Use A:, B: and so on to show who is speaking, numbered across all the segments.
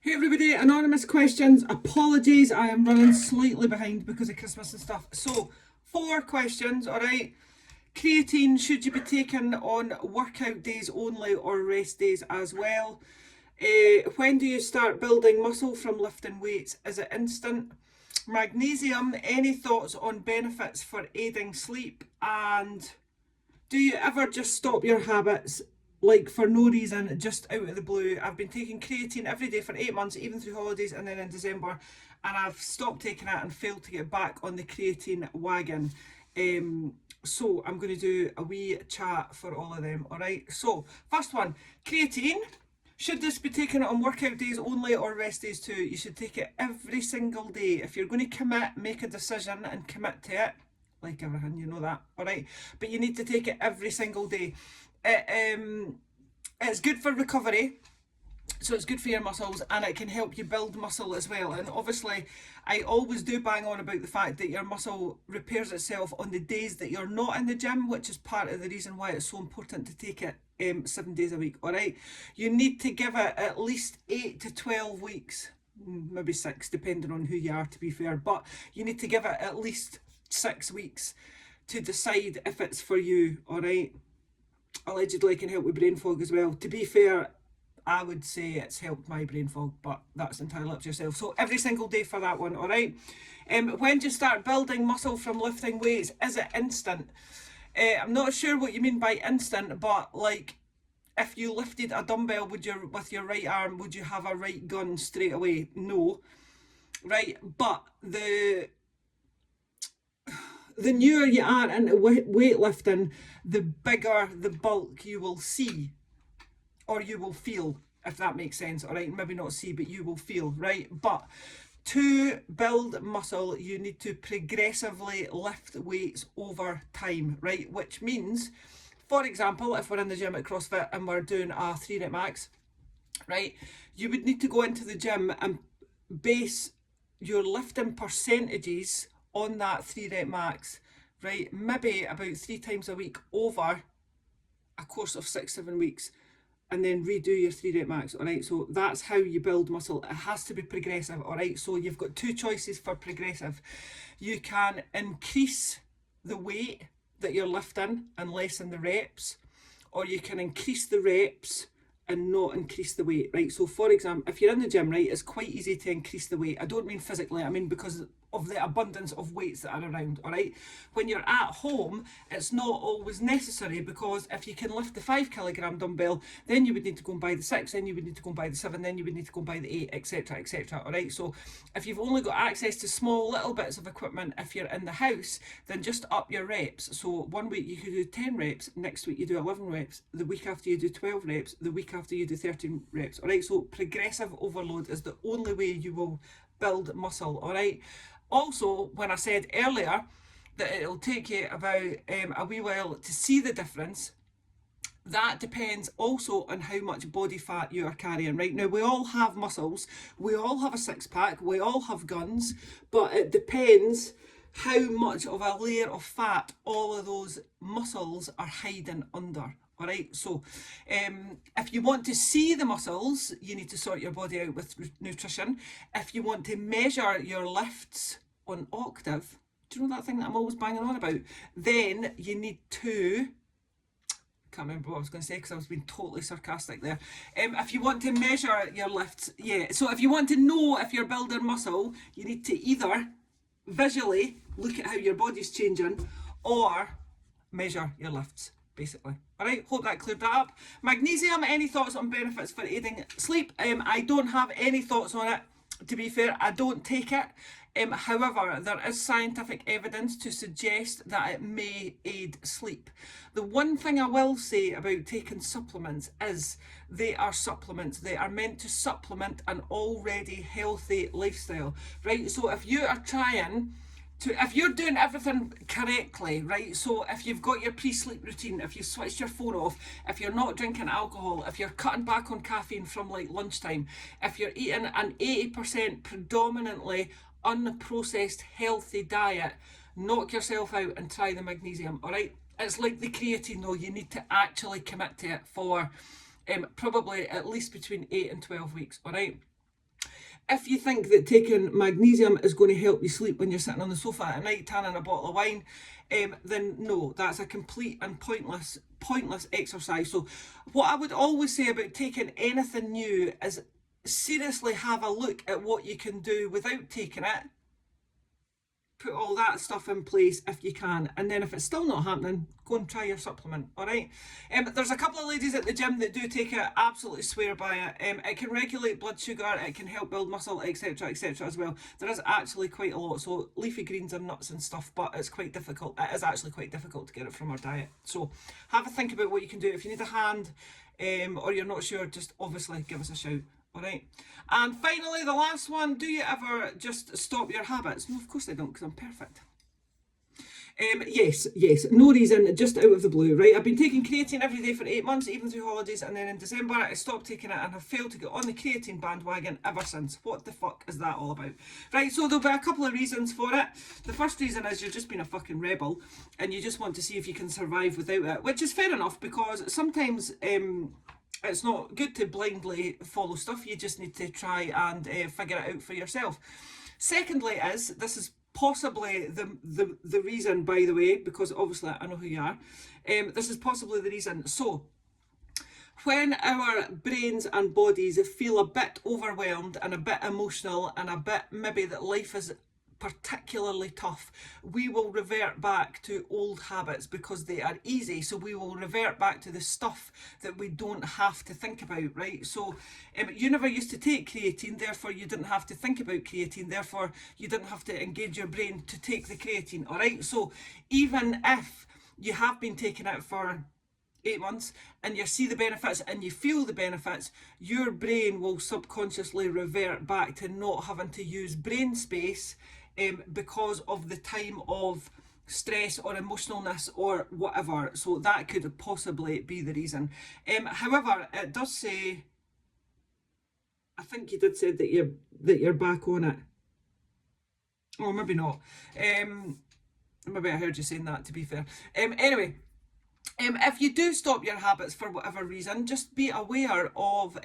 A: Hey everybody, anonymous questions. Apologies, I am running slightly behind because of Christmas and stuff. So, 4 questions, alright? Creatine, should you be taken on workout days only or rest days as well? When do you start building muscle from lifting weights? Is it instant? Magnesium, any thoughts on benefits for aiding sleep? And do you ever just stop your habits, like for no reason, just out of the blue? I've been taking creatine every day for 8 months, even through holidays and then in December, and I've stopped taking it and failed to get back on the creatine wagon. So I'm going to do a wee chat for all of them. All right. So first one, creatine. Should this be taken on workout days only or rest days too? You should take it every single day. If you're going to commit, make a decision and commit to it. Like everything, you know that, all right? But you need to take it every single day. It's good for recovery, so it's good for your muscles, and it can help you build muscle as well. And obviously, I always do bang on about the fact that your muscle repairs itself on the days that you're not in the gym, which is part of the reason why it's so important to take it 7 days a week, all right? You need to give it at least 8 to 12 weeks, maybe 6, depending on who you are, to be fair, but you need to give it at least 6 weeks to decide if it's for you, all right? Allegedly, it can help with brain fog as well. To be fair, I would say it's helped my brain fog, but that's entirely up to yourself. So every single day for that one, all right? When do you start building muscle from lifting weights? Is it instant? I'm not sure what you mean by instant, but like, if you lifted a dumbbell with your right arm, would you have a right gun straight away? No, right? But the newer you are into weightlifting, the bigger the bulk you will see, or you will feel, if that makes sense, all right? Maybe not see, but you will feel, right? But to build muscle, you need to progressively lift weights over time, right? Which means, for example, if we're in the gym at CrossFit and we're doing a 3-rep max, right? You would need to go into the gym and base your lifting percentages on that 3-rep max, right? Maybe about 3 times a week over a course of 6-7 weeks, and then redo your 3-rep max, all right? So that's how you build muscle. It has to be progressive, all right? So you've got 2 choices for progressive. You can increase the weight that you're lifting and lessen the reps, or you can increase the reps and not increase the weight, right? So for example, if you're in the gym, right, it's quite easy to increase the weight. I don't mean physically, I mean because of the abundance of weights that are around, all right? When you're at home, it's not always necessary, because if you can lift the 5 kilogram dumbbell, then you would need to go and buy the 6, then you would need to go and buy the 7, then you would need to go and buy the 8, etc, etc, all right? So if you've only got access to small little bits of equipment, if you're in the house, then just up your reps. So one week you could do 10 reps, next week you do 11 reps, the week after you do 12 reps, the week after you do 13 reps, all right? So progressive overload is the only way you will build muscle, all right? Also, when I said earlier that it'll take you about a wee while to see the difference, that depends also on how much body fat you are carrying. Right now, we all have muscles, we all have a 6-pack, we all have guns, but it depends how much of a layer of fat all of those muscles are hiding under. All right, so if you want to see the muscles, you need to sort your body out with nutrition. If you want to measure your lifts on Octave, do you know that thing that I'm always banging on about? Then you need to, can't remember what I was going to say because I was being totally sarcastic there. If you want to measure your lifts, yeah, so if you want to know if you're building muscle, you need to either visually look at how your body's changing or measure your lifts, basically. All right, hope that cleared that up. Magnesium, any thoughts on benefits for aiding sleep? I don't have any thoughts on it, to be fair. I don't take it. However, there is scientific evidence to suggest that it may aid sleep. The one thing I will say about taking supplements is they are supplements. They are meant to supplement an already healthy lifestyle, right? So if you are trying if you're doing everything correctly, right? So if you've got your pre-sleep routine, if you switched your phone off, if you're not drinking alcohol, if you're cutting back on caffeine from like lunchtime, if you're eating an 80% predominantly unprocessed healthy diet, knock yourself out and try the magnesium, all right? It's like the creatine though, you need to actually commit to it for probably at least between 8 and 12 weeks, all right? if you think that taking magnesium is going to help you sleep when you're sitting on the sofa at night tanning a bottle of wine, then no, that's a complete and pointless exercise. So what I would always say about taking anything new is seriously have a look at what you can do without taking it. Put all that stuff in place if you can, and then if it's still not happening, go and try your supplement. All right. There's a couple of ladies at the gym that do take it, absolutely swear by it. It can regulate blood sugar, it can help build muscle, etc., as well. There is actually quite a lot. So leafy greens and nuts and stuff, but it's quite difficult. It is actually quite difficult to get it from our diet. So have a think about what you can do. If you need a hand, or you're not sure, just obviously give us a shout. All right. And finally, the last one, do you ever just stop your habits? No, of course I don't, because I'm perfect. Yes, no reason, just out of the blue, right? I've been taking creatine every day for 8 months, even through holidays, and then in December I stopped taking it and have failed to get on the creatine bandwagon ever since. What the fuck is that all about? Right, so there'll be a couple of reasons for it. The first reason is you're just being a fucking rebel, and you just want to see if you can survive without it, which is fair enough, because sometimes it's not good to blindly follow stuff. You just need to try and figure it out for yourself. Secondly this is possibly the reason, by the way, because obviously I know who you are. This is possibly the reason. So when our brains and bodies feel a bit overwhelmed and a bit emotional and a bit maybe that life is particularly tough, we will revert back to old habits because they are easy. So we will revert back to the stuff that we don't have to think about, right? So you never used to take creatine, therefore you didn't have to think about creatine, therefore you didn't have to engage your brain to take the creatine. All right, so even if you have been taking it for 8 months and you see the benefits and you feel the benefits, your brain will subconsciously revert back to not having to use brain space because of the time of stress or emotionalness or whatever. So that could possibly be the reason. However, it does say, I think you did say that you're back on it. Oh, maybe not. Maybe I heard you saying that, to be fair. Anyway, if you do stop your habits for whatever reason, just be aware of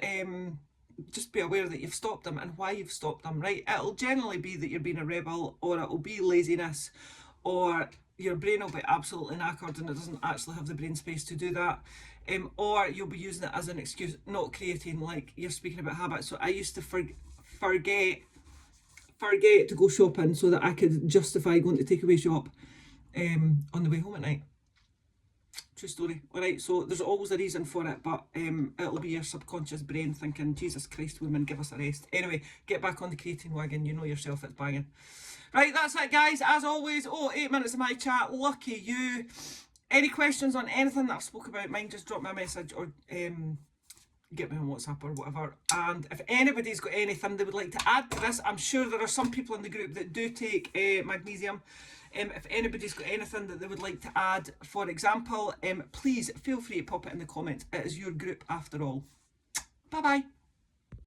A: that you've stopped them and why you've stopped them, right? It'll generally be that you're being a rebel, or it'll be laziness, or your brain will be absolutely knackered and it doesn't actually have the brain space to do that, or you'll be using it as an excuse, not creatine, like you're speaking about habits. So I used to forget to go shopping so that I could justify going to takeaway shop on the way home at night. True story. All right, so there's always a reason for it, but it'll be your subconscious brain thinking, Jesus Christ, woman, give us a rest. Anyway, get back on the creatine wagon. You know yourself, it's banging. Right, that's it, guys. As always, 8 minutes of my chat. Lucky you. Any questions on anything that I've spoke about, mind, just drop me a message or get me on WhatsApp or whatever. And if anybody's got anything they would like to add to this, I'm sure there are some people in the group that do take magnesium. If anybody's got anything that they would like to add, for example, please feel free to pop it in the comments. It is your group after all. Bye bye.